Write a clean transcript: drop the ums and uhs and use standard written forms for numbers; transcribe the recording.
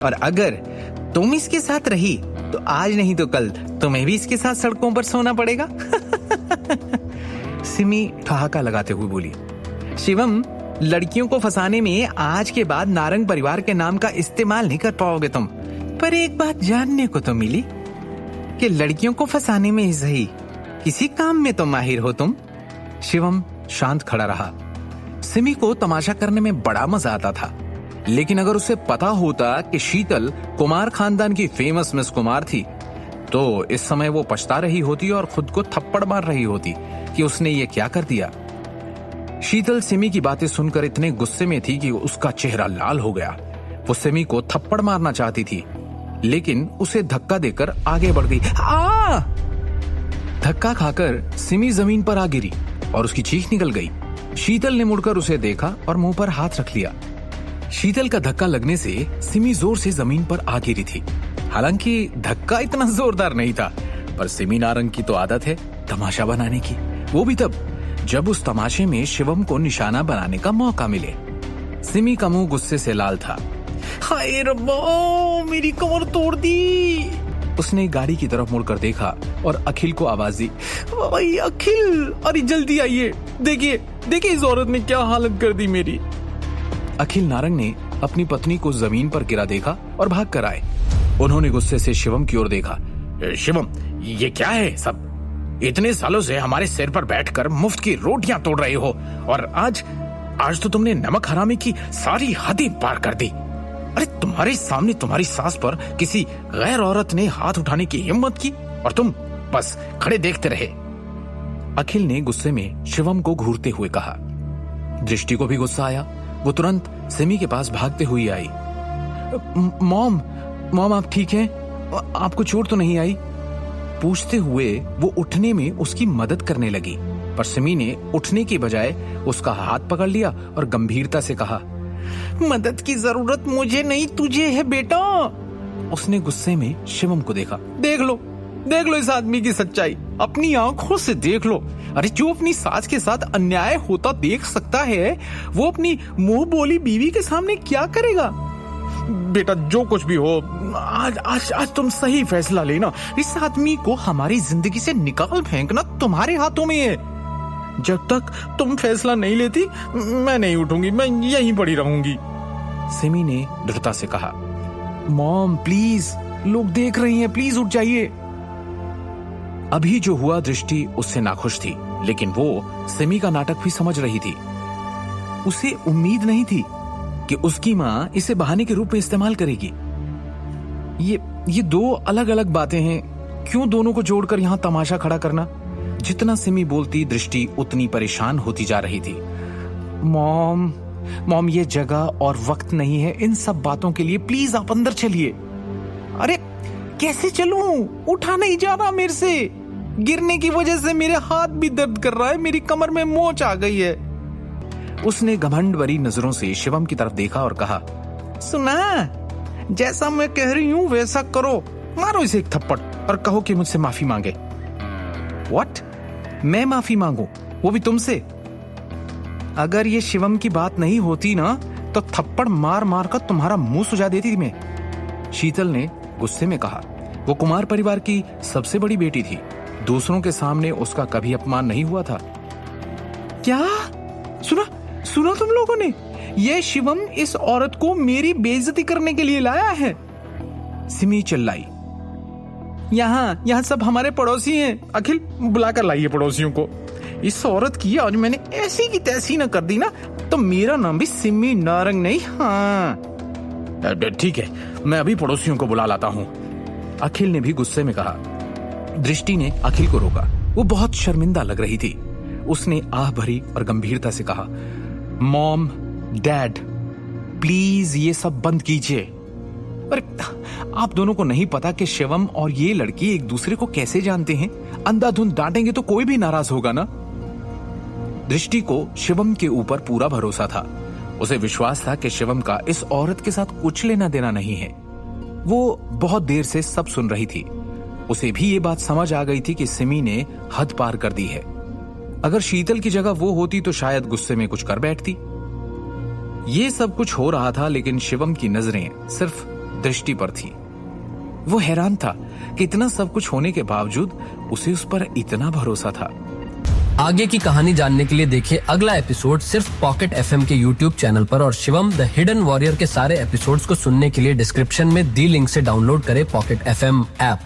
और अगर तुम इसके साथ रही तो आज नहीं तो कल तुम्हें भी इसके साथ सड़कों पर सोना पड़ेगा। सिमी ठहाका लगाते हुए बोली, शिवम, लड़कियों को फंसाने में आज के बाद नारंग परिवार के नाम का इस्तेमाल नहीं कर पाओगे तुम। पर एक बात जानने को तो मिली कि लड़कियों को फंसाने में ही सही किसी काम में तो माहिर हो तुम। शिवम शांत खड़ा रहा। सिमी को तमाशा करने में बड़ा मजा आता था, लेकिन अगर उसे पता होता कि शीतल कुमार खानदान की फेमस मिस कुमार थी तो इस समय वो पछता रही होती और खुद को थप्पड़ मार रही होती कि उसने ये क्या कर दिया। शीतल सिमी की बातें सुनकर इतने गुस्से में थी कि उसका चेहरा लाल हो गया। वो सिमी को थप्पड़ मारना चाहती थी, लेकिन उसे धक्का देकर आगे बढ़ गई। धक्का खाकर सिमी जमीन पर आ गिरी और उसकी चीख निकल गई। शीतल ने मुड़कर उसे देखा और मुंह पर हाथ रख लिया। शीतल का धक्का लगने से सिमी जोर से जमीन पर आ गिरी थी। हालांकि धक्का इतना जोरदार नहीं था, पर सिमी नारंग की तो आदत है तमाशा बनाने की, वो भी तब जब उस तमाशे में शिवम को निशाना बनाने का मौका मिले। सिमी का मुंह गुस्से से लाल था। हाय रब्बा, मेरी कमर तोड़ दी। उसने गाड़ी की तरफ मुड़कर देखा और अखिल को आवाज दी, भाई अखिल, अरे जल्दी आइए, देखिए देखिए इस औरत ने क्या हालत कर दी मेरी। अखिल नारंग ने अपनी पत्नी को जमीन पर गिरा देखा और भाग कर आए। उन्होंने गुस्से से शिवम की ओर देखा। शिवम, ये क्या है सब? इतने सालों से हमारे सिर पर बैठकर मुफ्त की रोटियां तोड़ रहे हो और आज तो तुमने नमक हरामी की सारी हदें पार कर दी। अरे तुम्हारे सामने तुम्हारी सास पर किसी गैर औरत ने हाथ उठाने की हिम्मत की और तुम बस खड़े देखते रहे। अखिल ने गुस्से में शिवम को घूरते हुए कहा। दृष्टि को भी गुस्सा आया। वो तुरंत सिमी के पास भागते हुए आई। मॉम आप ठीक हैं? आपको चोट तो नहीं आई? पूछते हुए वो उठने में उसकी मदद करने लगी, पर सिमी ने उठने की बजाय उसका हाथ पकड़ लिया और गंभीरता से कहा, मदद की जरूरत मुझे नहीं तुझे है बेटा। उसने गुस्से में शिवम को देखा। देख लो इस आदमी की सच्चाई, अपनी आंखों से देख लो। अरे जो अपनी सास के साथ अन्याय होता देख सकता है, वो अपनी मुंह बोली बीवी के सामने क्या करेगा? बेटा जो कुछ भी हो, आज तुम सही फैसला लेना। इस आदमी को हमारी जिंदगी से निकाल फेंकना तुम्हारे हाथों में है। जब तक तुम फैसला नहीं लेती मैं नहीं उठूंगी, मैं यहीं पड़ी रहूंगी। सिमी ने दृढ़ता से कहा। मॉम प्लीज, लोग देख रहे हैं, प्लीज उठ जाइए। अभी जो हुआ दृष्टि उससे नाखुश थी, लेकिन वो सिमी का नाटक भी समझ रही थी। उसे उम्मीद नहीं थी कि उसकी मां इसे बहाने के रूप में इस्तेमाल करेगी। ये दो अलग अलग बातें हैं, क्यों दोनों को जोड़कर यहां तमाशा खड़ा करना? जितना सिमी बोलती दृष्टि उतनी परेशान होती जा रही थी। मॉम ये जगह और वक्त नहीं है इन सब बातों के लिए, प्लीज आप अंदर चलिए। अरे कैसे चलूं? उठा नहीं जा रहा मेरे से। गिरने की वजह से मेरे हाथ भी दर्द कर रहा है, मेरी कमर में मोच आ गई है। उसने घमंड भरी नजरों से शिवम की तरफ देखा और कहा, सुना, जैसा मैं कह रही हूं वैसा करो। मारो इसे एक थप्पड़ और कहो कि मुझसे माफी मांगे। व्हाट? मैं माफी मांगू, वो भी तुमसे? अगर ये शिवम की बात नहीं होती ना तो थप्पड़ मार मार कर तुम्हारा मुंह सुझा देती मैं। शीतल ने गुस्से में कहा। वो कुमार परिवार की सबसे बड़ी बेटी थी, दूसरों के सामने उसका कभी अपमान नहीं हुआ था। क्या सुना तुम लोगों ने? ये शिवम इस औरत को मेरी बेइज्जती करने के लिए लाया है। सिमी चिल्लाई। यहाँ सब हमारे पड़ोसी हैं। अखिल, बुलाकर लाइए पड़ोसियों को। इस औरत की आज मैंने ऐसी की तैसी न कर दी ना तो मेरा नाम भी सिमी नारंग नहीं। हाँ ठीक है, मैं अभी पड़ोसियों को बुला लाता हूँ। अखिल ने भी गुस्से में कहा। दृष्टि ने अखिल को रोका। वो बहुत शर्मिंदा लग रही थी। उसने आह भरी और गंभीरता से कहा, मॉम, डैड, प्लीज ये सब बंद कीजिए। अरे आप दोनों को नहीं पता कि शिवम और ये लड़की एक दूसरे को कैसे जानते हैं? अंधाधुंध डांटेंगे तो कोई भी नाराज होगा ना। दृष्टि को शिवम के ऊपर पूरा भरोसा था। उसे विश्वास था कि शिवम का इस औरत के साथ कुछ लेना देना नहीं है। वो बहुत देर से सब सुन रही थी। उसे भी ये बात समझ आ गई थी कि सिमी ने हद पार कर दी है। अगर शीतल की जगह वो होती तो शायद गुस्से में कुछ कर बैठती। ये सब कुछ हो रहा था, लेकिन शिवम की नजरें सिर्फ दृष्टि पर थी। वो हैरान था कि इतना सब कुछ होने के बावजूद उसे उस पर इतना भरोसा था। आगे की कहानी जानने के लिए देखें अगला एपिसोड सिर्फ पॉकेट एफएम के यूट्यूब चैनल पर, और शिवम द हिडन वॉरियर के सारे एपिसोड्स को सुनने के लिए डिस्क्रिप्शन में दी लिंक से डाउनलोड करें पॉकेट एफएम ऐप।